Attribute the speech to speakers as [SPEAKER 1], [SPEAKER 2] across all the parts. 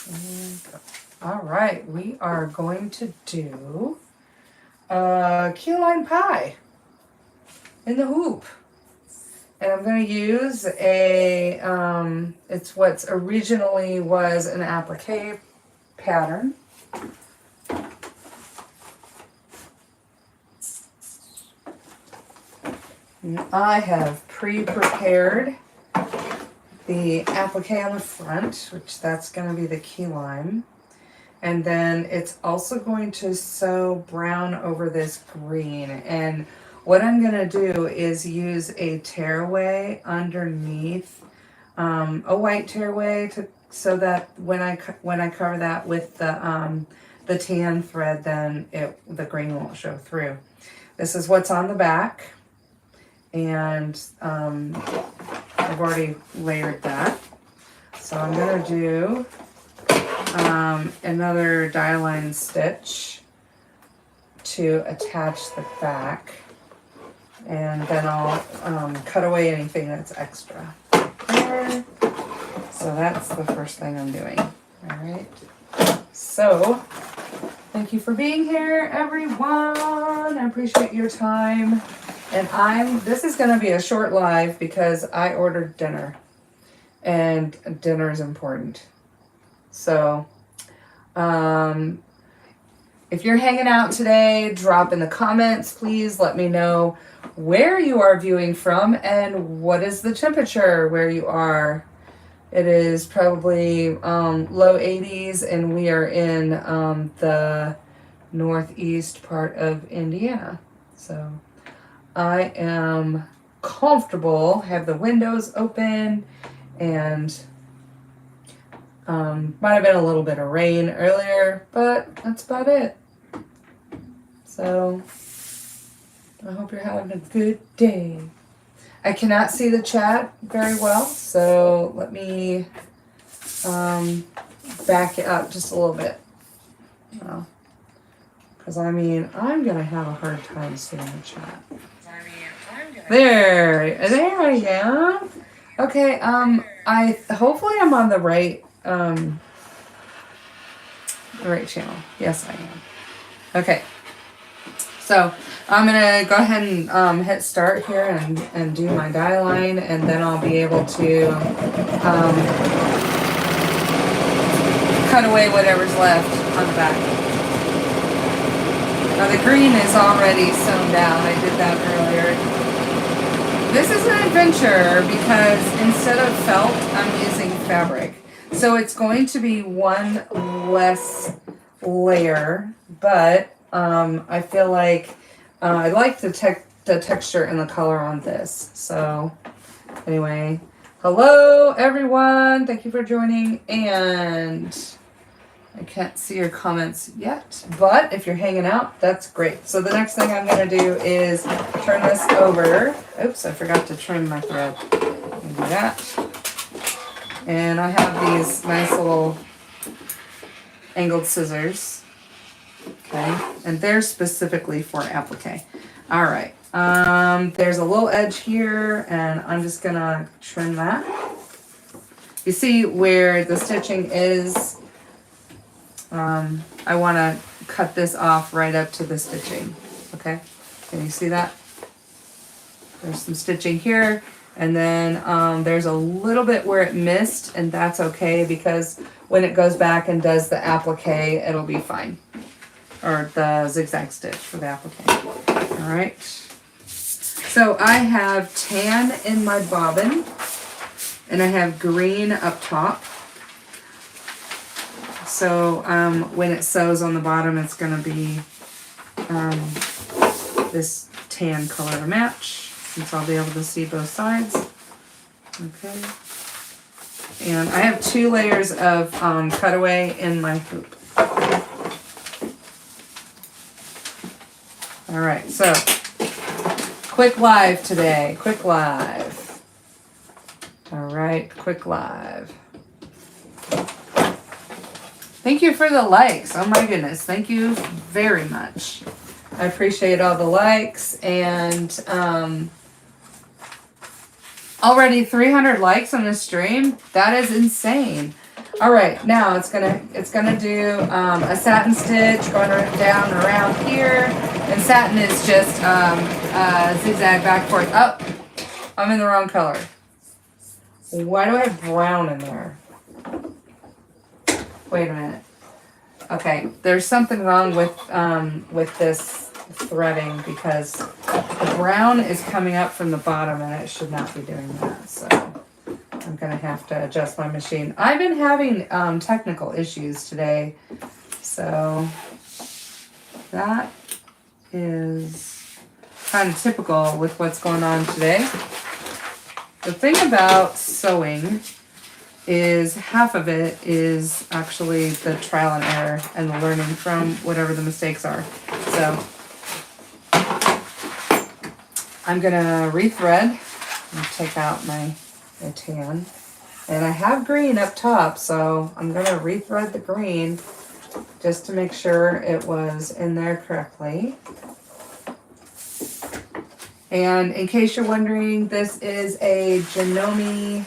[SPEAKER 1] And go. All right, we are going to do key lime pie in the hoop. And I'm going to use a, it's what's originally was an applique pattern. And I have pre-prepared the applique on the front, which that's going to be the key lime. And then it's also going to sew brown over this green. And what I'm going to do is use a tearaway underneath, a white tearaway, so that when I cover that with the tan thread, then the green won't show through. This is what's on the back. And I've already layered that. So I'm going to do another die line stitch to attach the back. And then I'll cut away anything that's extra. There. So that's the first thing I'm doing. All right. So thank you for being here, everyone. I appreciate your time. And this is going to be a short live because I ordered dinner. And dinner is important. So, if you're hanging out today, drop in the comments, please. Let me know where you are viewing from and what is the temperature where you are. It is probably low 80s, and we are in the northeast part of Indiana. So I am comfortable, have the windows open, and might have been a little bit of rain earlier, but that's about it. So I hope you're having a good day. I cannot see the chat very well, so let me back it up just a little bit. Because I'm going to have a hard time seeing the chat. There I am. Okay, hopefully I'm on the right channel. Yes, I am. Okay. So I'm gonna go ahead and hit start here and do my die line, and then I'll be able to cut away whatever's left on the back. Now the green is already sewn down. I did that earlier. This is an adventure because instead of felt, I'm using fabric. So it's going to be one less layer, but I feel like I like the texture and the color on this. So anyway, hello everyone. Thank you for joining. And I can't see your comments yet, but if you're hanging out, that's great. So the next thing I'm going to do is turn this over. Oops, I forgot to trim my thread. Do that. And I have these nice little angled scissors. Okay, and they're specifically for applique. All right, there's a little edge here, and I'm just going to trim that. You see where the stitching is? I want to cut this off right up to the stitching. Okay, can you see that? There's some stitching here, and then there's a little bit where it missed, and that's okay because when it goes back and does the applique, it'll be fine. Or the zigzag stitch for the applique. All right. So I have tan in my bobbin, and I have green up top. So when it sews on the bottom, it's going to be this tan color to match, since I'll be able to see both sides. Okay. And I have 2 layers of cutaway in my hoop. All right, so quick live today. Quick live. All right, quick live. Thank you for the likes. Oh my goodness. Thank you very much. I appreciate all the likes, and already 300 likes on the stream. That is insane. All right, now it's gonna do a satin stitch going down and around here, and satin is just zigzag back and forth. Oh, I'm in the wrong color. Why do I have brown in there? Wait a minute. Okay, there's something wrong with this threading because the brown is coming up from the bottom and it should not be doing that. So I'm gonna have to adjust my machine. I've been having technical issues today, so that is kind of typical with what's going on today. The thing about sewing is half of it is actually the trial and error and the learning from whatever the mistakes are. So I'm gonna rethread and take out my tan. And I have green up top, so I'm gonna rethread the green just to make sure it was in there correctly. And in case you're wondering, this is a Janome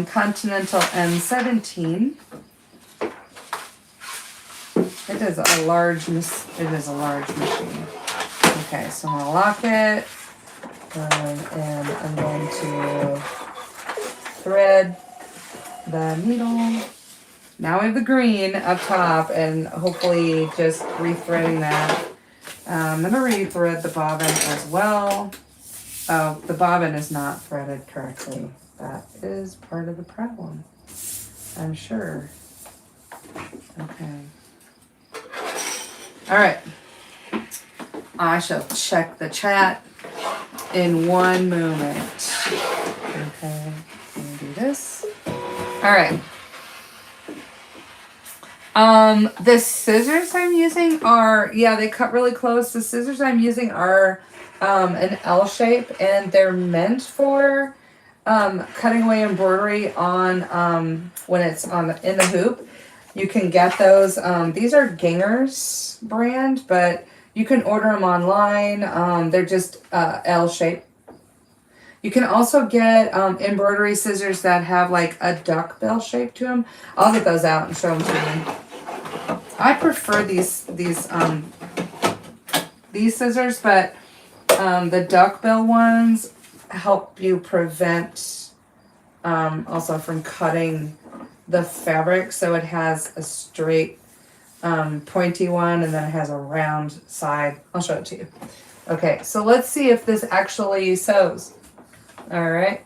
[SPEAKER 1] Continental M17. It is a large machine. Okay, so I'm gonna lock it, and I'm going to thread the needle. Now we have the green up top, and hopefully just rethreading that. I'm gonna rethread the bobbin as well. Oh, the bobbin is not threaded correctly. That is part of the problem, I'm sure. Okay. All right. I shall check the chat in one moment. Okay, let me do this. All right. The scissors I'm using are, yeah, they cut really close. The scissors I'm using are an L shape, and they're meant for cutting away embroidery on when it's in the hoop. You can get those. These are Gingers brand, but you can order them online. They're just L shape. You can also get embroidery scissors that have like a duckbill shape to them. I'll get those out and show them to you. I prefer these scissors, but the duckbill ones help you prevent also from cutting the fabric, so it has a straight pointy one, and then it has a round side. I'll show it to you. Okay, so let's see if this actually sews. All right.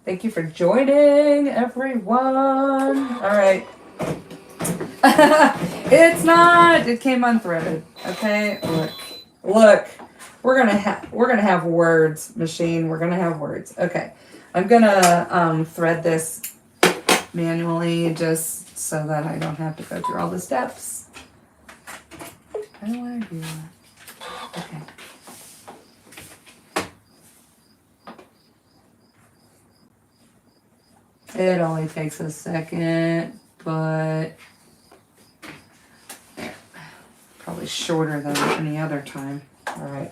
[SPEAKER 1] Thank you for joining, everyone. All right. It's not. It came unthreaded. Okay. Look. We're gonna have words, machine. We're gonna have words. Okay. I'm gonna thread this manually just so that I don't have to go through all the steps. I don't want to do that. Okay. It only takes a second, but probably shorter than any other time. All right,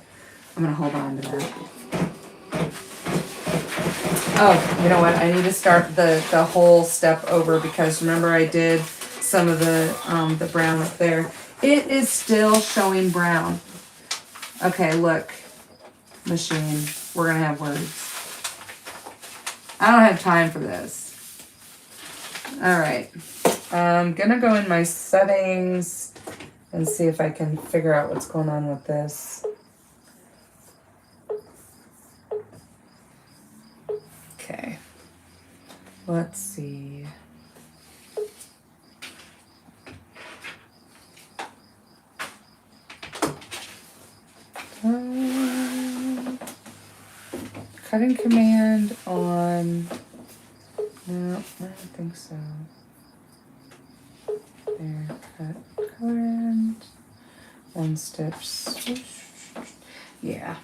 [SPEAKER 1] I'm gonna hold on to that. Oh, you know what? I need to start the whole step over because remember I did some of the brown up there. It is still showing brown. Okay, look, machine. We're gonna have words. I don't have time for this. All right, I'm gonna go in my settings and see if I can figure out what's going on with this. Okay, let's see. Cutting command on. No, I don't think so. There, cut current. One stitch swoosh. Yeah.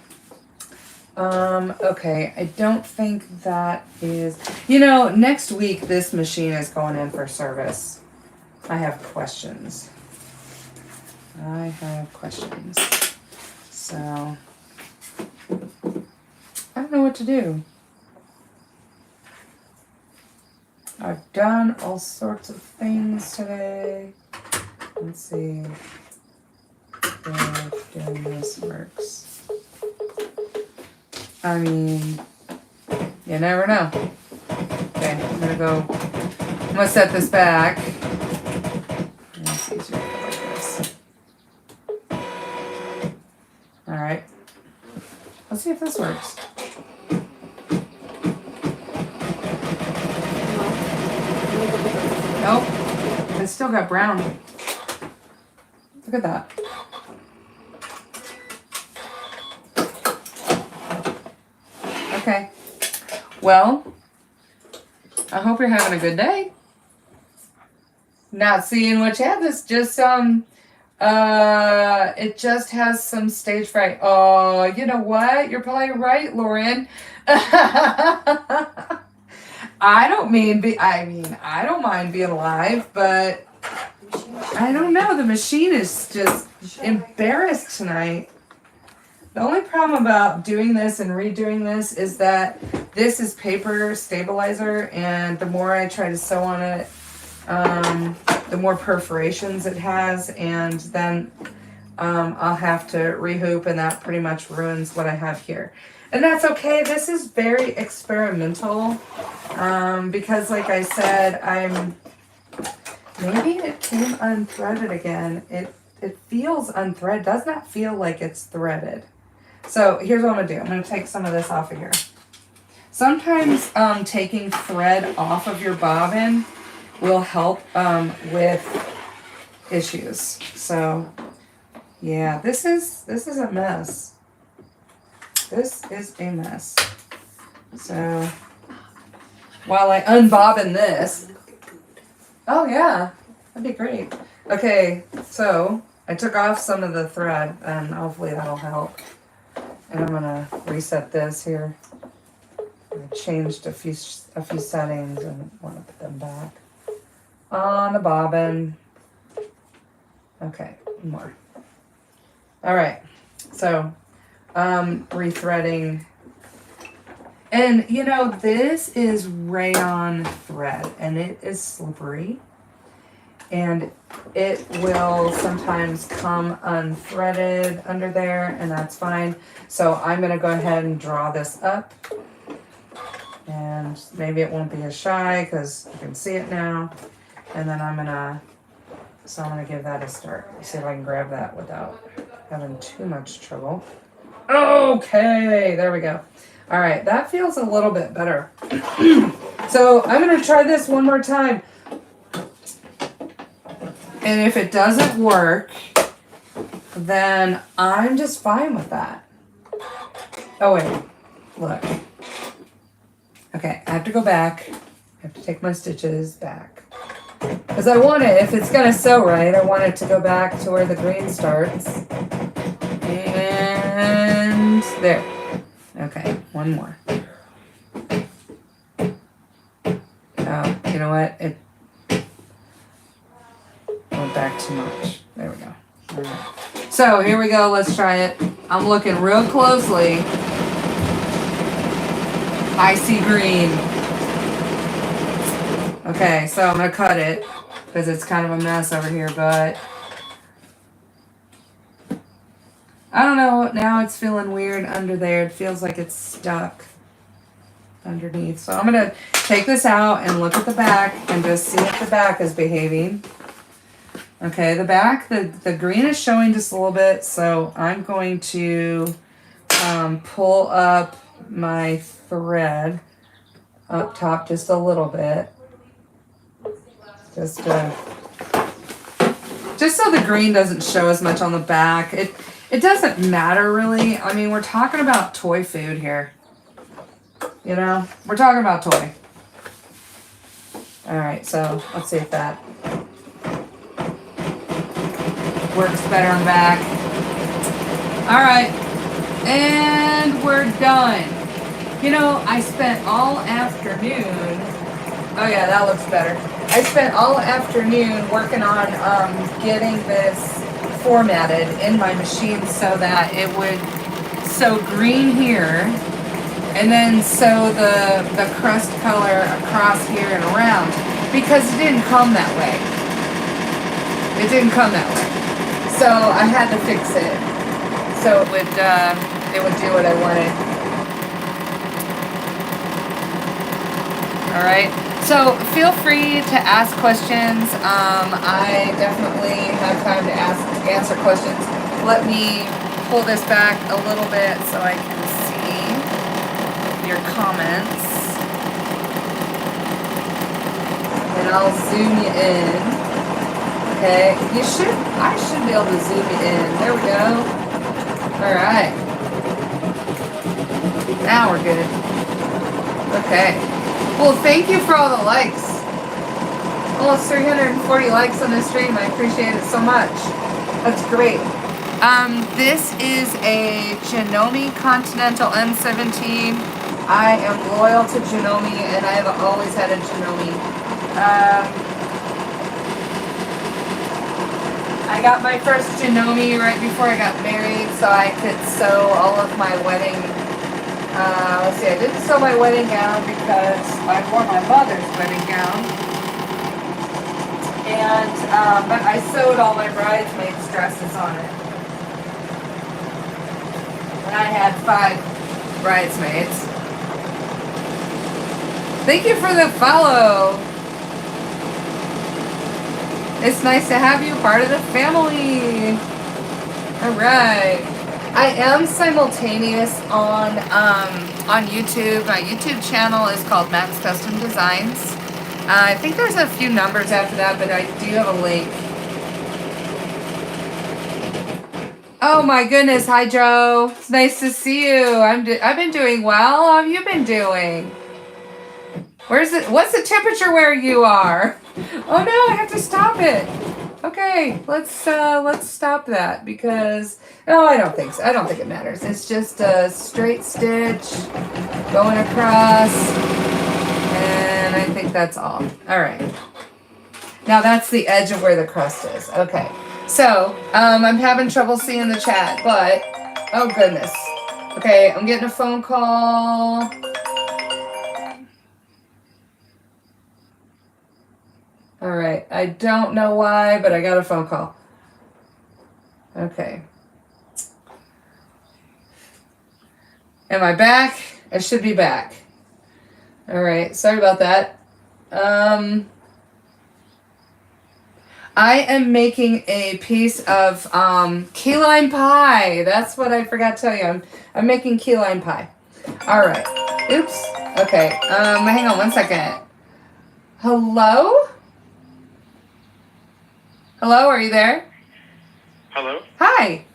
[SPEAKER 1] Okay, I don't think that is, next week this machine is going in for service. I have questions. So, I don't know what to do. I've done all sorts of things today. Let's see if doing this works. I mean, you never know. Okay, I'm gonna set this back. It's easier like this. Alright. Let's see if this works. Nope. I still got brown. Look at that. Okay. Well, I hope you're having a good day. Not seeing what you have. This just it just has some stage fright. Oh, you know what? You're probably right, Lauren. I don't mind being alive, but I don't know. The machine is just embarrassed tonight. The only problem about doing this and redoing this is that this is paper stabilizer, and the more I try to sew on it, the more perforations it has, and then I'll have to rehoop, and that pretty much ruins what I have here. And that's okay. This is very experimental because, like I said, maybe it came unthreaded again. It feels unthreaded. Does not feel like it's threaded. So here's what I'm gonna do. I'm gonna take some of this off of here. Sometimes taking thread off of your bobbin will help with issues. So yeah, this is a mess. This is a mess. So while I unbobbin this, oh yeah, that'd be great. Okay, so I took off some of the thread, and hopefully that'll help. And I'm gonna reset this here. I changed a few settings and want to put them back on the bobbin. Okay, more. All right, so rethreading, and you know, this is rayon thread, and it is slippery, and it will sometimes come unthreaded under there, and that's fine. So I'm gonna go ahead and draw this up, and maybe it won't be as shy because you can see it now. And then I'm gonna give that a start. See if I can grab that without having too much trouble. Okay, there we go. All right, that feels a little bit better. So I'm gonna try this one more time. And if it doesn't work, then I'm just fine with that. Oh wait, look. Okay, I have to go back. I have to take my stitches back. Because I want it, if it's gonna sew right, I want it to go back to where the green starts. And there. Okay, one more. Oh, you know what? It went back too much. There we go. All right. So here we go. Let's try it. I'm looking real closely. I see green. Okay, so I'm gonna cut it because it's kind of a mess over here, but I don't know. Now it's feeling weird under there. It feels like it's stuck underneath. So I'm gonna take this out and look at the back and just see if the back is behaving. Okay, the back, the green is showing just a little bit, so I'm going to pull up my thread up top just a little bit. Just so the green doesn't show as much on the back. It doesn't matter really. I mean, we're talking about toy food here. You know, we're talking about toy. All right, so let's see if that works better on the back. All right, and we're done. You know, I spent all afternoon. Oh yeah, that looks better. I spent all afternoon working on getting this formatted in my machine so that it would sew green here And then sew the crust color across here and around because it didn't come that way. It didn't come that way. So I had to fix it. So it would do what I wanted. All right. So feel free to ask questions. I definitely have time to answer questions. Let me pull this back a little bit so I can see your comments. And I'll zoom you in. Okay. I should be able to zoom you in. There we go. All right. Now we're good. Okay. Well, thank you for all the likes. Almost 340 likes on this stream. I appreciate it so much. That's great. This is a Janome Continental M17. I am loyal to Janome, and I have always had a Janome. I got my first Janome right before I got married, so I could sew all of my wedding. Let's see, I didn't sew my wedding gown because I wore my mother's wedding gown. And, but I sewed all my bridesmaids' dresses on it. And I had 5 bridesmaids. Thank you for the follow. It's nice to have you part of the family. All right. I am simultaneous on YouTube. My YouTube channel is called Max Custom Designs. I think there's a few numbers after that, but I do have a link. Oh my goodness, hi Joe. It's nice to see you. I've been doing well. How have you been doing? What's the temperature where you are? Oh no, I have to stop it. Okay, let's stop that because no, I don't think so. I don't think it matters. It's just a straight stitch going across, and I think that's all. All right. Now that's the edge of where the crust is. Okay. So I'm having trouble seeing the chat, but oh goodness. Okay, I'm getting a phone call. All right, I don't know why, but I got a phone call. Okay. Am I back? I should be back. All right, sorry about that. I am making a piece of key lime pie. That's what I forgot to tell you. I'm making key lime pie. All right. Oops. Okay. Hang on one second. Hello? Hello, are you there?
[SPEAKER 2] Hello?
[SPEAKER 1] Hi.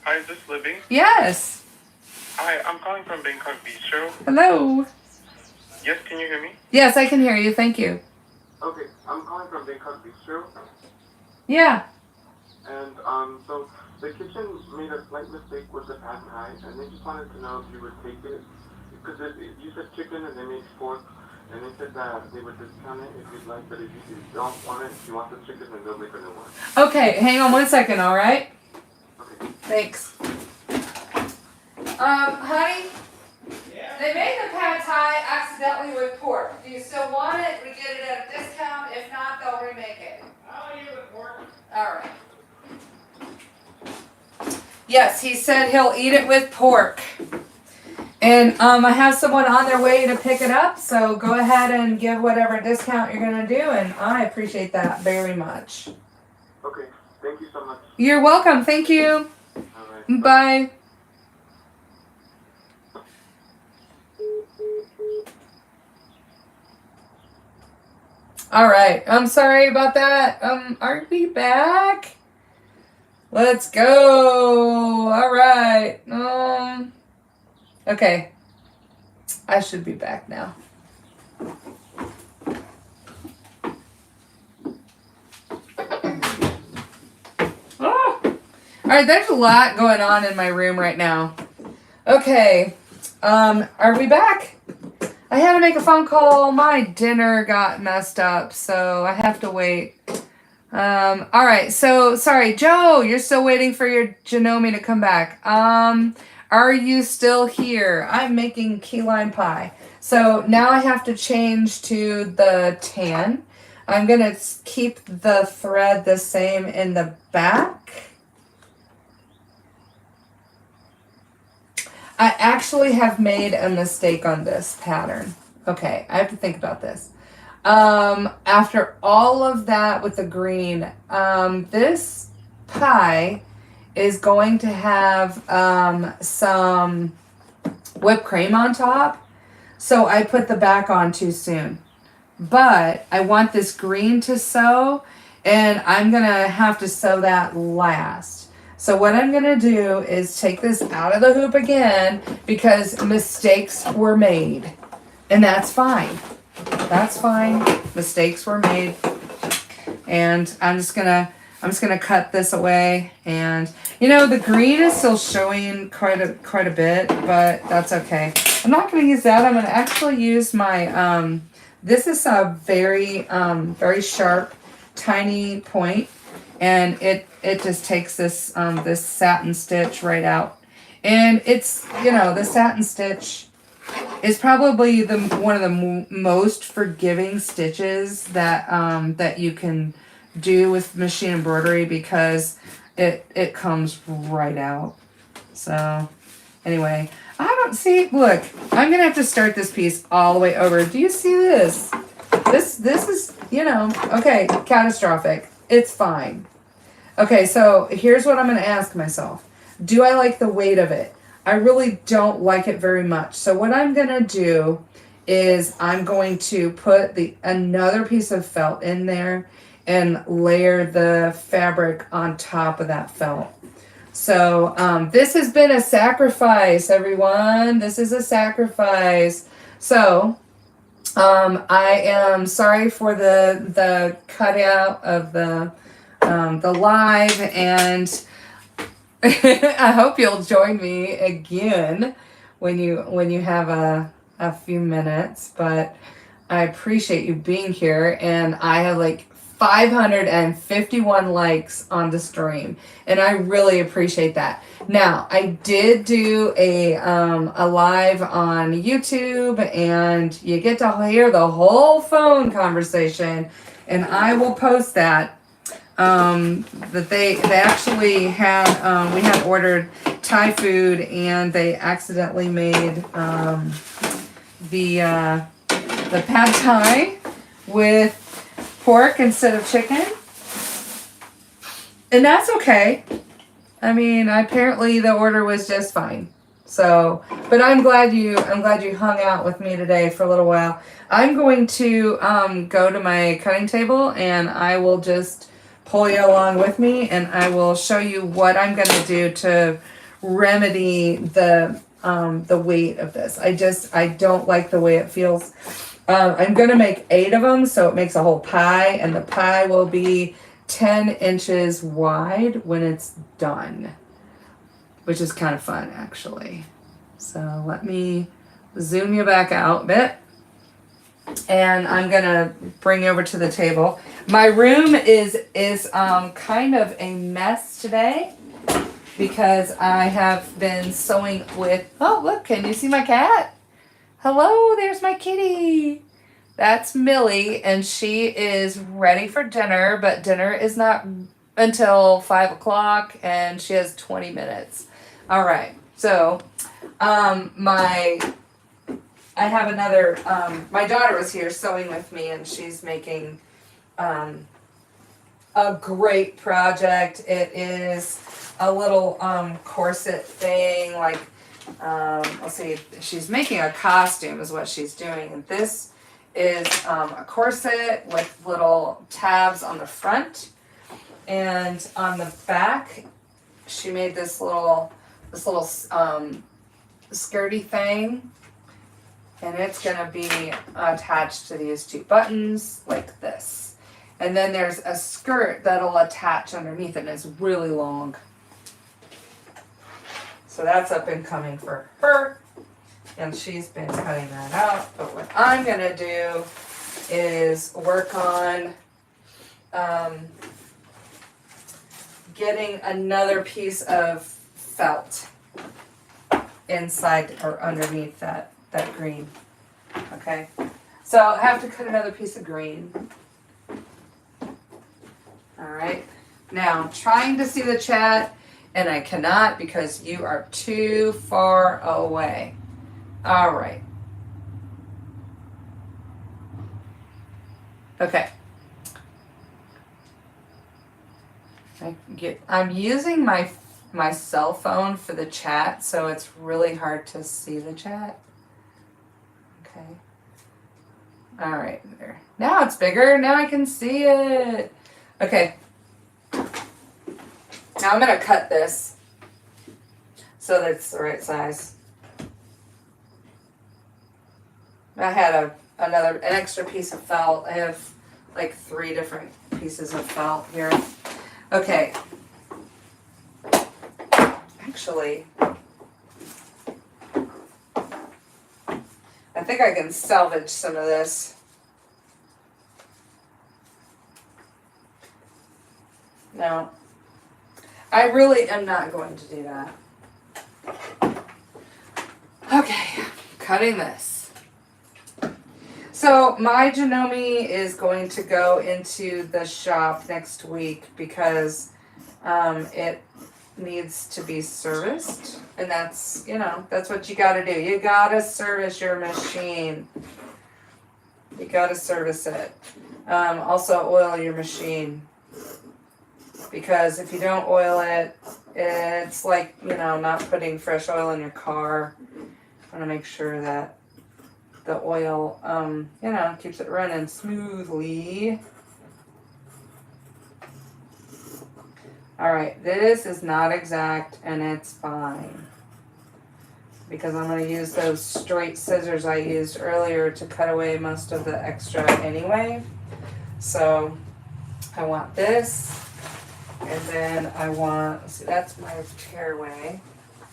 [SPEAKER 2] Hi, is this Libby?
[SPEAKER 1] Yes.
[SPEAKER 2] Hi, I'm calling from Bangkok Bistro.
[SPEAKER 1] Hello.
[SPEAKER 2] Yes, can you hear me?
[SPEAKER 1] Yes, I can hear you. Thank you.
[SPEAKER 2] Okay, I'm calling from Bangkok Bistro.
[SPEAKER 1] Yeah.
[SPEAKER 2] And, so the kitchen made a slight mistake with the pad thai, and they just wanted to know if you would take it. Because you said chicken and they made pork, and they said that they would discount it if you'd like, but if you don't want it, if you want the chicken, then they'll make a new one.
[SPEAKER 1] Okay, hang on one second, all right?
[SPEAKER 2] Okay.
[SPEAKER 1] Thanks. Honey? Yeah? They made the pad thai accidentally with pork. Do you still want it? We get it at a discount. If not, they'll remake it.
[SPEAKER 3] I'll eat it with pork.
[SPEAKER 1] All right. Yes, he said he'll eat it with pork. And I have someone on their way to pick it up, so go ahead and give whatever discount you're going to do, and I appreciate that very much.
[SPEAKER 2] Okay, thank you so much.
[SPEAKER 1] You're welcome. Thank you.
[SPEAKER 2] All right.
[SPEAKER 1] Bye. All right. I'm sorry about that. Aren't we back? Let's go. All right. Okay. I should be back now. All right, there's a lot going on in my room right now. Okay. Are we back? I had to make a phone call. My dinner got messed up, so I have to wait. All right, so sorry, Joe, you're still waiting for your Janome to come back. Are Are you still here? I'm making key lime pie. So now I have to change to the tan. I'm going to keep the thread the same in the back. I actually have made a mistake on this pattern. Okay, I have to think about this. After all of that with the green, this pie is going to have some whipped cream on top. So I put the back on too soon. But I want this green to sew, and I'm going to have to sew that last. So what I'm going to do is take this out of the hoop again because mistakes were made. And that's fine. That's fine. Mistakes were made. And I'm just gonna cut this away. And you know, the green is still showing quite a bit, but that's okay. I'm not gonna use that. I'm gonna actually use my this is a very sharp, tiny point, and it just takes this this satin stitch right out. And it's, you know, the satin stitch is probably one of the most forgiving stitches that that you can do with machine embroidery because it comes right out. So anyway, I don't see, look, I'm gonna have to start this piece all the way over. Do you see this? This is, you know, okay, catastrophic. It's fine. Okay, so here's what I'm gonna ask myself. Do I like the weight of it? I really don't like it very much. So what I'm going to do is I'm going to put another piece of felt in there and layer the fabric on top of that felt. So this has been a sacrifice, everyone. This is a sacrifice. So I am sorry for the cutout of the live, and I hope you'll join me again when you have a few minutes, but I appreciate you being here, and I have like 551 likes on the stream, and I really appreciate that. Now, I did do a live on YouTube, and you get to hear the whole phone conversation, and I will post that. That they actually had, we had ordered Thai food, and they accidentally made the pad Thai with pork instead of chicken, and that's okay. I mean, apparently the order was just fine. So, but I'm glad you hung out with me today for a little while. I'm going to go to my cutting table, and I will just pull you along with me, and I will show you what I'm going to do to remedy the weight of this. I don't like the way it feels. I'm going to make 8 of them, so it makes a whole pie, and the pie will be 10 inches wide when it's done, which is kind of fun, actually. So let me zoom you back out a bit, and I'm gonna bring you over to the table. My room is kind of a mess today because I have been sewing with, oh look, can you see my cat? Hello, there's my kitty. That's Millie, and she is ready for dinner, but dinner is not until 5 o'clock, and she has 20 minutes. All right, so I have another, my daughter was here sewing with me, and she's making a great project. It is a little corset thing, like, let's see, she's making a costume is what she's doing, and this is a corset with little tabs on the front, and on the back she made this little skirty thing, and it's gonna be attached to these 2 buttons like this, and then there's a skirt that'll attach underneath it, and it's really long. So that's up and coming for her, and she's been cutting that out. But what I'm gonna do is work on getting another piece of felt. inside or underneath that green. Okay, so I have to cut another piece of green. All right, now I'm trying to see the chat and I cannot because you are too far away. All right. Okay. I'm using my cell phone for the chat, so it's really hard to see the chat. Okay. All right, there. Now it's bigger. Now I can see it. Okay. Now I'm gonna cut this so that it's the right size. I had an extra piece of felt. I have like 3 different pieces of felt here. Okay. Actually, I think I can salvage some of this. No, I really am not going to do that. Okay, cutting this. So my Janome is going to go into the shop next week because it needs to be serviced, and that's, you know, that's what you got to do. You got to service your machine. You got to service it. Also oil your machine, because if you don't oil it, it's like, you know, not putting fresh oil in your car. I want to make sure that the oil, you know, keeps it running smoothly. All right, this is not exact, and it's fine, because I'm going to use those straight scissors I used earlier to cut away most of the extra anyway. So I want this, and then I want, see, that's my tearaway,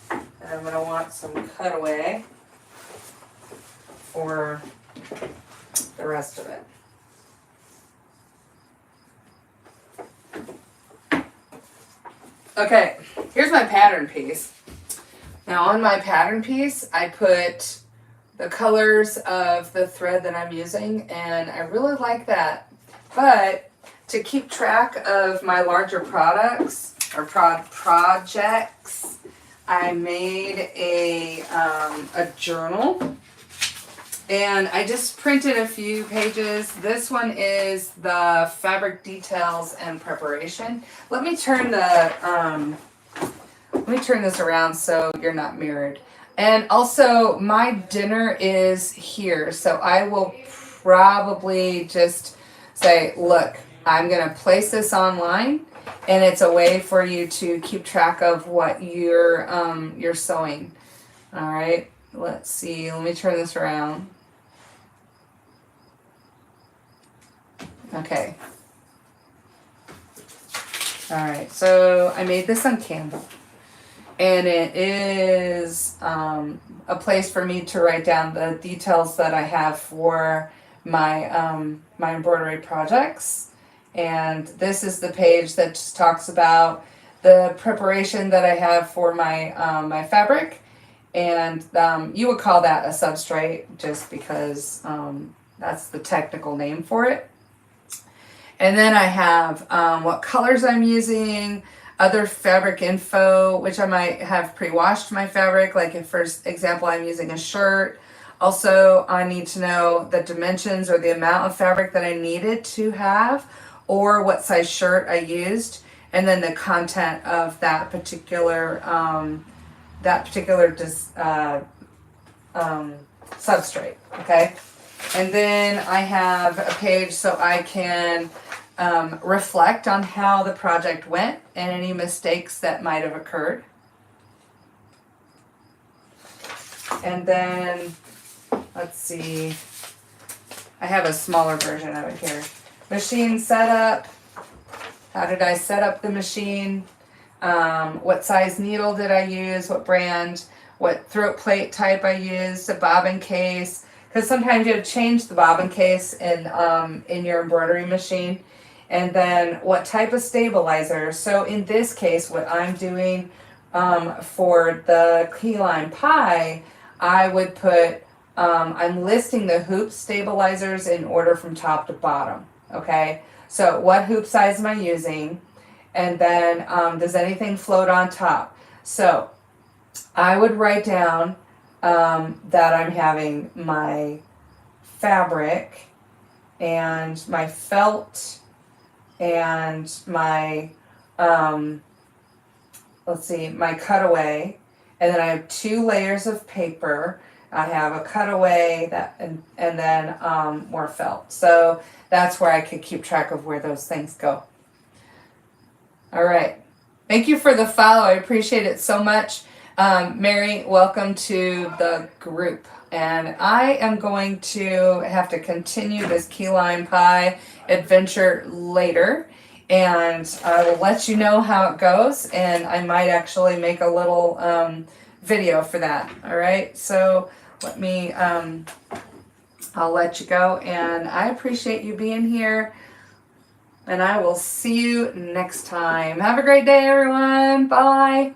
[SPEAKER 1] and I'm going to want some cutaway for the rest of it. Okay, here's my pattern piece. Now on my pattern piece, I put the colors of the thread that I'm using, and I really like that. But to keep track of my larger products or projects, I made a journal. And I just printed a few pages. This one is the fabric details and preparation. Let me turn this around so you're not mirrored. And also, my dinner is here, so I will probably just say, look, I'm gonna place this online, and it's a way for you to keep track of what you're sewing. All right. Let's see, let me turn this around. Okay. All right, so I made this on Canva. And it is a place for me to write down the details that I have for my my embroidery projects. And this is the page that just talks about the preparation that I have for my my fabric. And you would call that a substrate just because that's the technical name for it. And then I have what colors I'm using, other fabric info, which I might have pre-washed my fabric. Like if, for example, I'm using a shirt. Also, I need to know the dimensions or the amount of fabric that I needed to have, or what size shirt I used, and then the content of that particular substrate. Okay, and then I have a page so I can reflect on how the project went and any mistakes that might have occurred. And then, let's see, I have a smaller version of it here. Machine setup. How did I set up the machine? What size needle did I use? What brand? What throat plate type I used? A bobbin case. Because sometimes you have to change the bobbin case in your embroidery machine. And then what type of stabilizer. So in this case, what I'm doing for the key lime pie, I would put, I'm listing the hoop stabilizers in order from top to bottom. Okay, so what hoop size am I using? And then does anything float on top? So I would write down that I'm having my fabric and my felt and my let's see, my cutaway, and then I have 2 layers of paper. I have a cutaway that and then more felt. So that's where I could keep track of where those things go. All right. Thank you for the follow. I appreciate it so much. Mary, welcome to the group. And I am going to have to continue this key lime pie adventure later. And I will let you know how it goes. And I might actually make a little video for that. All right. So let me, I'll let you go. And I appreciate you being here. And I will see you next time. Have a great day, everyone. Bye.